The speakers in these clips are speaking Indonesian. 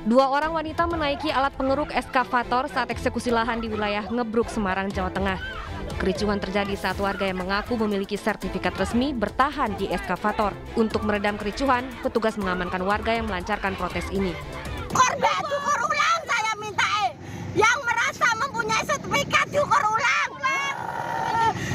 Dua orang wanita menaiki alat pengeruk eskavator saat eksekusi lahan di wilayah Ngebruk, Semarang, Jawa Tengah. Kericuhan terjadi saat warga yang mengaku memiliki sertifikat resmi bertahan di eskavator. Untuk meredam kericuhan, petugas mengamankan warga yang melancarkan protes ini. Korban ukur ulang saya minta yang merasa mempunyai sertifikat diukur ulang.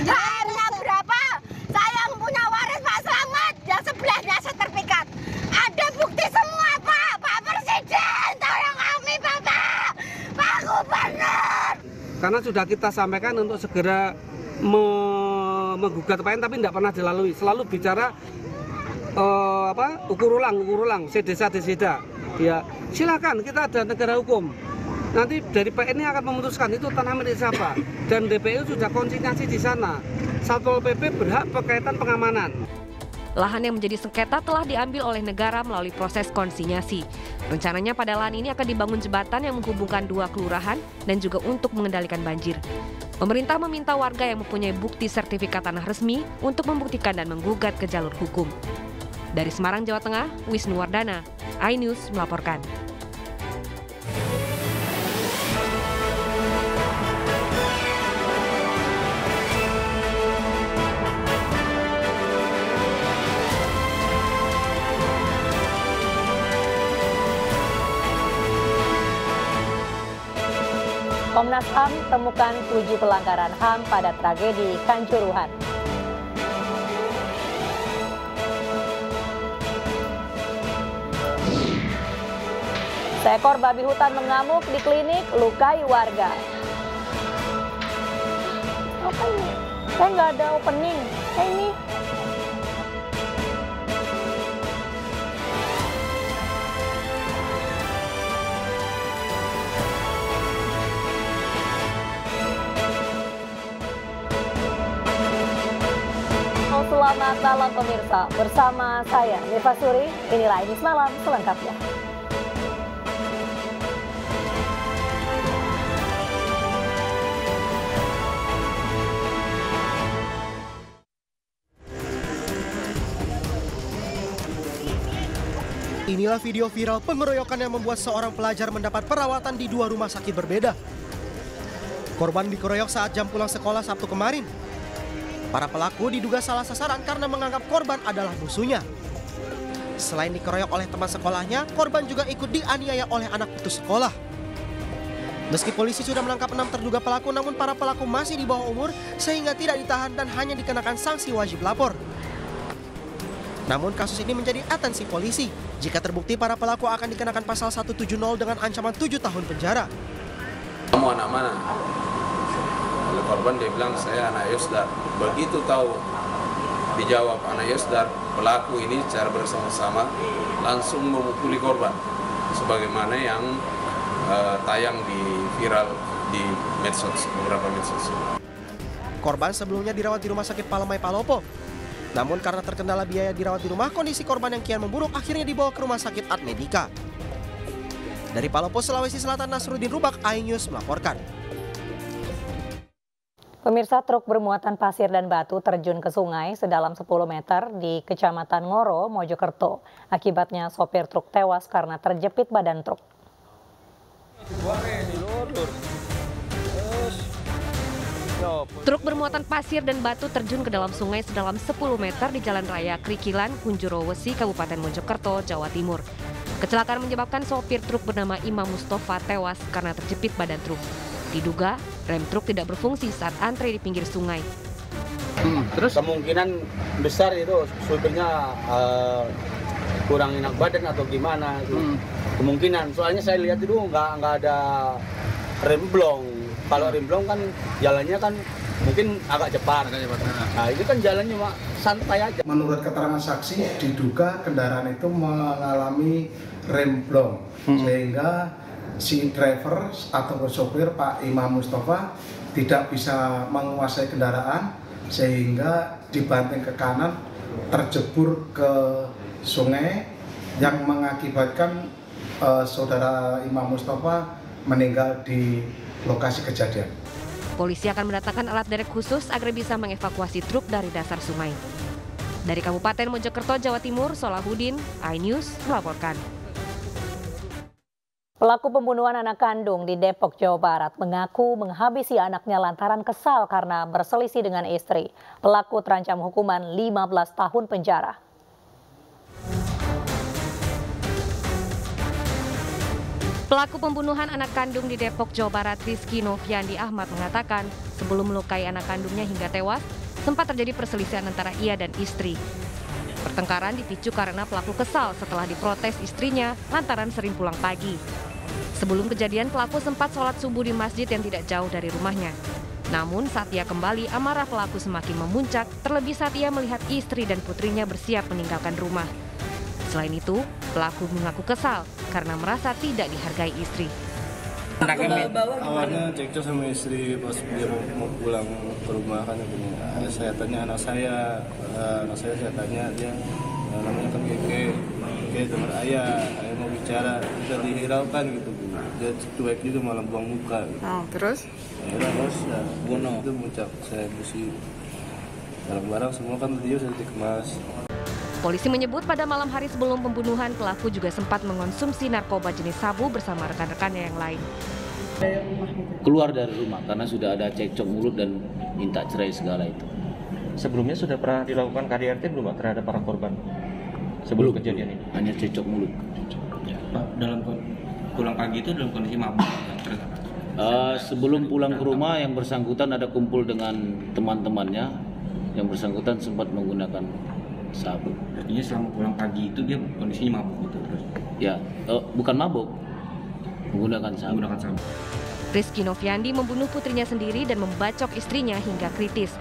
HM-nya berapa? Saya yang punya waris Pak Slamet, yang sebelahnya sertifikat. Ada bukti semua Pak, Pak Presiden, tolong kami Bapak, Pak Gubernur. Karena sudah kita sampaikan untuk segera menggugat PN tapi tidak pernah dilalui. Selalu bicara ukur ulang, sedesa. Ya, silakan, kita ada negara hukum. Nanti dari PN ini akan memutuskan itu tanah milik siapa. Dan DPU sudah konsinyasi di sana. Satpol PP berhak berkaitan pengamanan. Lahan yang menjadi sengketa telah diambil oleh negara melalui proses konsinyasi. Rencananya pada lahan ini akan dibangun jembatan yang menghubungkan dua kelurahan dan juga untuk mengendalikan banjir. Pemerintah meminta warga yang mempunyai bukti sertifikat tanah resmi untuk membuktikan dan menggugat ke jalur hukum. Dari Semarang, Jawa Tengah, Wisnu Wardana, iNews melaporkan. Komnas HAM temukan 7 pelanggaran HAM pada tragedi Kanjuruhan. Seekor babi hutan mengamuk di klinik, lukai warga. Apa ini? Saya nggak ada opening. Ini. Selamat malam pemirsa, bersama saya Mirva Suri, inilah iNews Malam selengkapnya. Inilah video viral pengeroyokan yang membuat seorang pelajar mendapat perawatan di 2 rumah sakit berbeda. Korban dikeroyok saat jam pulang sekolah Sabtu kemarin. Para pelaku diduga salah sasaran karena menganggap korban adalah musuhnya. Selain dikeroyok oleh teman sekolahnya, korban juga ikut dianiaya oleh anak putus sekolah. Meski polisi sudah menangkap 6 terduga pelaku, namun para pelaku masih di bawah umur sehingga tidak ditahan dan hanya dikenakan sanksi wajib lapor. Namun kasus ini menjadi atensi polisi. Jika terbukti, para pelaku akan dikenakan pasal 170 dengan ancaman 7 tahun penjara. Kamu anak mana? Oleh korban dia bilang saya anak Yosdar. Begitu tahu dijawab anak Yosdar, pelaku ini secara bersama-sama langsung memukuli korban sebagaimana yang tayang di viral di medsos, beberapa medsos. Korban sebelumnya dirawat di Rumah Sakit Palemai Palopo. Namun karena terkendala biaya dirawat di rumah, kondisi korban yang kian memburuk akhirnya dibawa ke Rumah Sakit Admedika. Dari Palopo, Sulawesi Selatan, Nasruddin Rubak, iNews melaporkan. Pemirsa, truk bermuatan pasir dan batu terjun ke sungai sedalam 10 meter di Kecamatan Ngoro, Mojokerto. Akibatnya sopir truk tewas karena terjepit badan truk. Truk bermuatan pasir dan batu terjun ke dalam sungai sedalam 10 meter di Jalan Raya Krikilan, Kunjuro Wesi, Kabupaten Mojokerto, Jawa Timur. Kecelakaan menyebabkan sopir truk bernama Imam Mustafa tewas karena terjepit badan truk. Diduga rem truk tidak berfungsi saat antre di pinggir sungai. Terus kemungkinan besar itu supirnya kurang enak badan atau gimana? Kemungkinan. Soalnya saya lihat itu nggak ada rem blong. Kalau rem blong kan jalannya kan mungkin agak cepat. Nah ini kan jalannya cuma santai aja. Menurut keterangan saksi, diduga kendaraan itu mengalami rem blong sehingga si driver atau sopir Pak Imam Mustafa tidak bisa menguasai kendaraan sehingga dibanting ke kanan, terjebur ke sungai yang mengakibatkan saudara Imam Mustafa meninggal di lokasi kejadian. Polisi akan mendatangkan alat derek khusus agar bisa mengevakuasi truk dari dasar sungai. Dari Kabupaten Mojokerto, Jawa Timur, Solahuddin, iNews melaporkan. Pelaku pembunuhan anak kandung di Depok, Jawa Barat mengaku menghabisi anaknya lantaran kesal karena berselisih dengan istri. Pelaku terancam hukuman 15 tahun penjara. Pelaku pembunuhan anak kandung di Depok, Jawa Barat, Rizky Noviandi Ahmad mengatakan sebelum melukai anak kandungnya hingga tewas, sempat terjadi perselisihan antara ia dan istri. Pertengkaran dipicu karena pelaku kesal setelah diprotes istrinya lantaran sering pulang pagi. Sebelum kejadian, pelaku sempat sholat subuh di masjid yang tidak jauh dari rumahnya. Namun saat ia kembali, amarah pelaku semakin memuncak, terlebih saat ia melihat istri dan putrinya bersiap meninggalkan rumah. Selain itu, pelaku mengaku kesal karena merasa tidak dihargai istri. Awalnya cekcok sama istri pas dia mau pulang ke rumah kan saya tanya anak saya saya tanya dia namanya kan Keke teman ayah mau bicara udah dihiraukan gitu dia cuek gitu malah buang muka gitu. Terus ya bunuh itu muncak saya bersih barang-barang semua kan dia sudah dikemas. Polisi menyebut pada malam hari sebelum pembunuhan, pelaku juga sempat mengonsumsi narkoba jenis sabu bersama rekan-rekannya yang lain. Keluar dari rumah karena sudah ada cekcok mulut dan minta cerai segala itu. Sebelumnya sudah pernah dilakukan KDRT belum terhadap para korban? Sebelum kejadian ini? Hanya cekcok mulut. Dalam pulang pagi itu dalam kondisi mabuk? Sebelum pulang ke rumah yang bersangkutan ada kumpul dengan teman-temannya. Yang bersangkutan sempat menggunakan sabu. Artinya selama pulang pagi itu dia kondisinya mabuk gitu terus? Ya, bukan mabuk, menggunakan sabu. Rizky Noviandi membunuh putrinya sendiri dan membacok istrinya hingga kritis.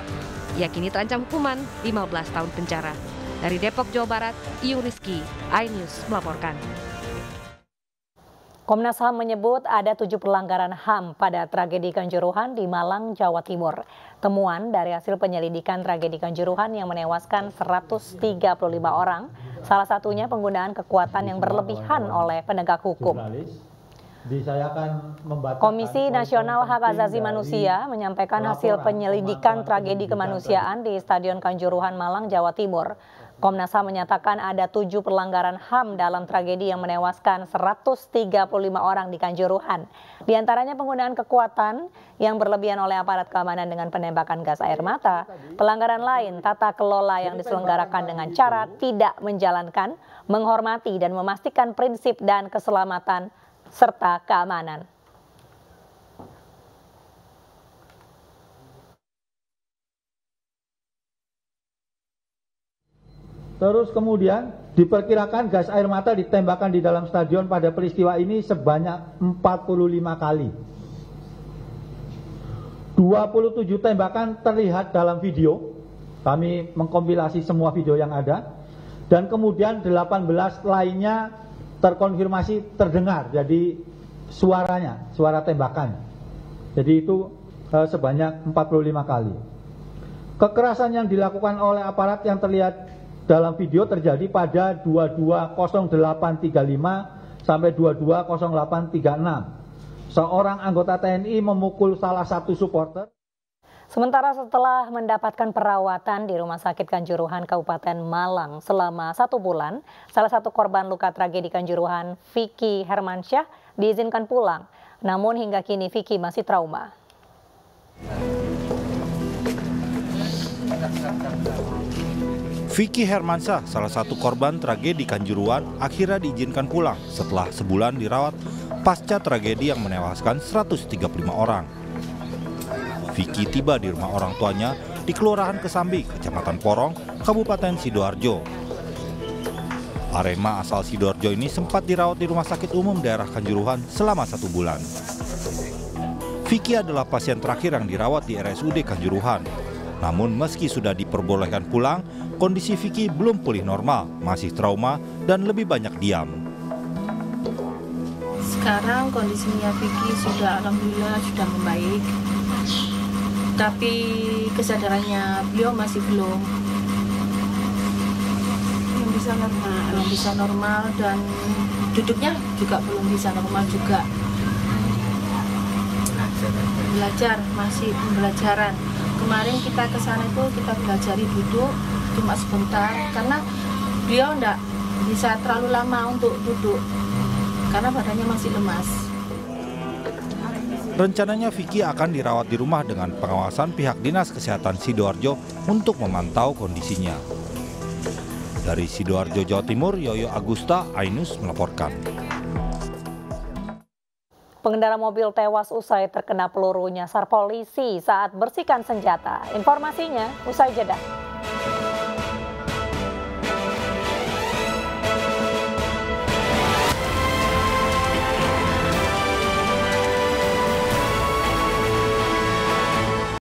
Ia kini terancam hukuman 15 tahun penjara. Dari Depok, Jawa Barat, Iyung Rizky, iNews melaporkan. Komnas HAM menyebut ada 7 pelanggaran HAM pada tragedi Kanjuruhan di Malang, Jawa Timur. Temuan dari hasil penyelidikan tragedi Kanjuruhan yang menewaskan 135 orang, salah satunya penggunaan kekuatan yang berlebihan oleh penegak hukum. Komisi Nasional Hak Asasi Manusia menyampaikan hasil penyelidikan tragedi kemanusiaan di Stadion Kanjuruhan, Malang, Jawa Timur. Komnas HAM menyatakan ada 7 pelanggaran HAM dalam tragedi yang menewaskan 135 orang di Kanjuruhan. Di antaranya penggunaan kekuatan yang berlebihan oleh aparat keamanan dengan penembakan gas air mata. Pelanggaran lain, tata kelola yang diselenggarakan dengan cara tidak menjalankan, menghormati dan memastikan prinsip dan keselamatan serta keamanan. Terus kemudian diperkirakan gas air mata ditembakkan di dalam stadion pada peristiwa ini sebanyak 45 kali. 27 tembakan terlihat dalam video. Kami mengkompilasi semua video yang ada. Dan kemudian 18 lainnya terkonfirmasi terdengar. Jadi suaranya, suara tembakan. Jadi itu sebanyak 45 kali. Kekerasan yang dilakukan oleh aparat yang terlihat dalam video terjadi pada 220835 sampai 220836. Seorang anggota TNI memukul salah satu supporter. Sementara setelah mendapatkan perawatan di Rumah Sakit Kanjuruhan Kabupaten Malang selama 1 bulan, salah satu korban luka tragedi Kanjuruhan, Vicky Hermansyah, diizinkan pulang. Namun hingga kini Vicky masih trauma. Vicky Hermansyah, salah satu korban tragedi Kanjuruhan, akhirnya diizinkan pulang setelah sebulan dirawat pasca tragedi yang menewaskan 135 orang. Vicky tiba di rumah orang tuanya di Kelurahan Kesambi, Kecamatan Porong, Kabupaten Sidoarjo. Arema asal Sidoarjo ini sempat dirawat di Rumah Sakit Umum Daerah Kanjuruhan selama 1 bulan. Vicky adalah pasien terakhir yang dirawat di RSUD Kanjuruhan. Namun meski sudah diperbolehkan pulang, kondisi Vicky belum pulih normal, masih trauma dan lebih banyak diam. Sekarang kondisinya Vicky sudah alhamdulillah sudah membaik. Tapi kesadarannya beliau masih belum bisa normal dan duduknya juga belum bisa normal juga. Belajar, masih pembelajaran. Kemarin kita ke sana itu kita belajari duduk, cuma sebentar karena beliau enggak bisa terlalu lama untuk duduk karena badannya masih lemas. Rencananya Vicky akan dirawat di rumah dengan pengawasan pihak Dinas Kesehatan Sidoarjo untuk memantau kondisinya. Dari Sidoarjo, Jawa Timur, Yoyo Agusta, Ainus melaporkan. Pengendara mobil tewas usai terkena peluru nyasar polisi saat bersihkan senjata. Informasinya usai jeda.